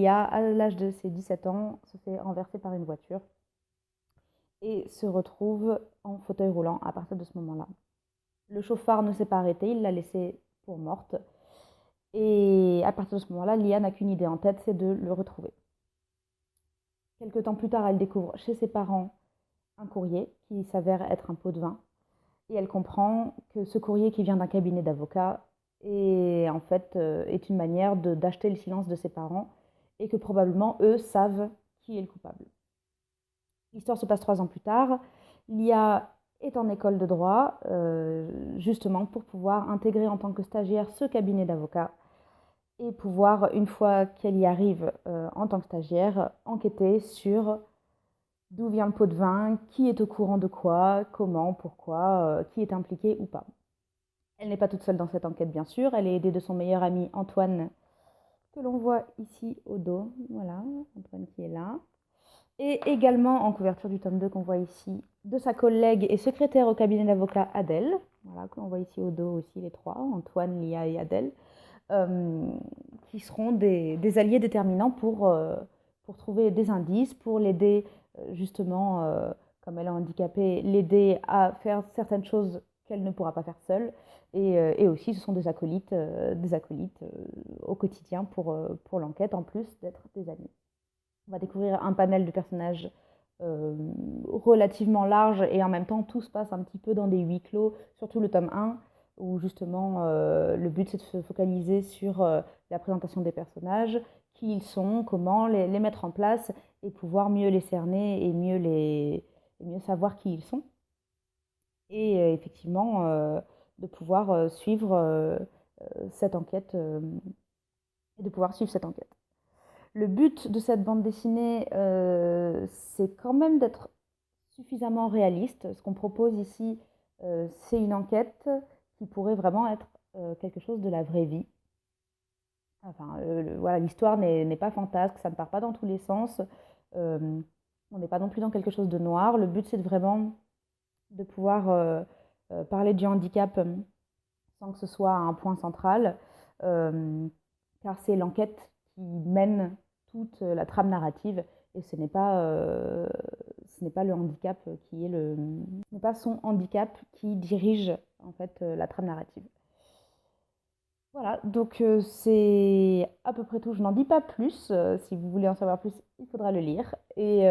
Lia, à l'âge de ses 17 ans, se fait renverser par une voiture et se retrouve en fauteuil roulant à partir de ce moment-là. Le chauffard ne s'est pas arrêté, il l'a laissée pour morte. Et à partir de ce moment-là, Lia n'a qu'une idée en tête, c'est de le retrouver. Quelque temps plus tard, elle découvre chez ses parents un courrier qui s'avère être un pot de vin. Et elle comprend que ce courrier qui vient d'un cabinet d'avocats est une manière d'acheter le silence de ses parents et que probablement eux savent qui est le coupable. L'histoire se passe 3 ans plus tard. Lia est en école de droit, justement pour pouvoir intégrer en tant que stagiaire ce cabinet d'avocats et pouvoir, une fois qu'elle y arrive en tant que stagiaire, enquêter sur d'où vient le pot de vin, qui est au courant de quoi, comment, pourquoi, qui est impliqué ou pas. Elle n'est pas toute seule dans cette enquête, bien sûr. Elle est aidée de son meilleur ami Antoine, que l'on voit ici au dos. Voilà, Antoine qui est là. Et également en couverture du tome 2 qu'on voit ici, de sa collègue et secrétaire au cabinet d'avocat Adèle. Voilà, que l'on voit ici au dos aussi les trois, Antoine, Lia et Adèle, qui seront des alliés déterminants pour trouver des indices, pour l'aider justement, comme elle est handicapée, l'aider à faire certaines choses qu'elle ne pourra pas faire seule. Et aussi, ce sont des acolytes au quotidien pour l'enquête, en plus d'être des amis. On va découvrir un panel de personnages relativement large et en même temps tout se passe un petit peu dans des huis clos, surtout le tome 1 où justement le but c'est de se focaliser sur la présentation des personnages, qui ils sont, comment les mettre en place et pouvoir mieux les cerner et mieux savoir qui ils sont. Et effectivement de pouvoir suivre cette enquête et de pouvoir suivre cette enquête. Le but de cette bande dessinée, c'est quand même d'être suffisamment réaliste. Ce qu'on propose ici, c'est une enquête qui pourrait vraiment être quelque chose de la vraie vie. Enfin, voilà, l'histoire n'est pas fantasque, ça ne part pas dans tous les sens. On n'est pas non plus dans quelque chose de noir. Le but, c'est vraiment de pouvoir parler du handicap sans que ce soit un point central, car c'est l'enquête qui mène toute la trame narrative et ce n'est pas le handicap qui est ce n'est pas son handicap qui dirige en fait la trame narrative. Voilà, donc c'est à peu près tout. Je n'en dis pas plus. Si vous voulez en savoir plus, il faudra le lire. Et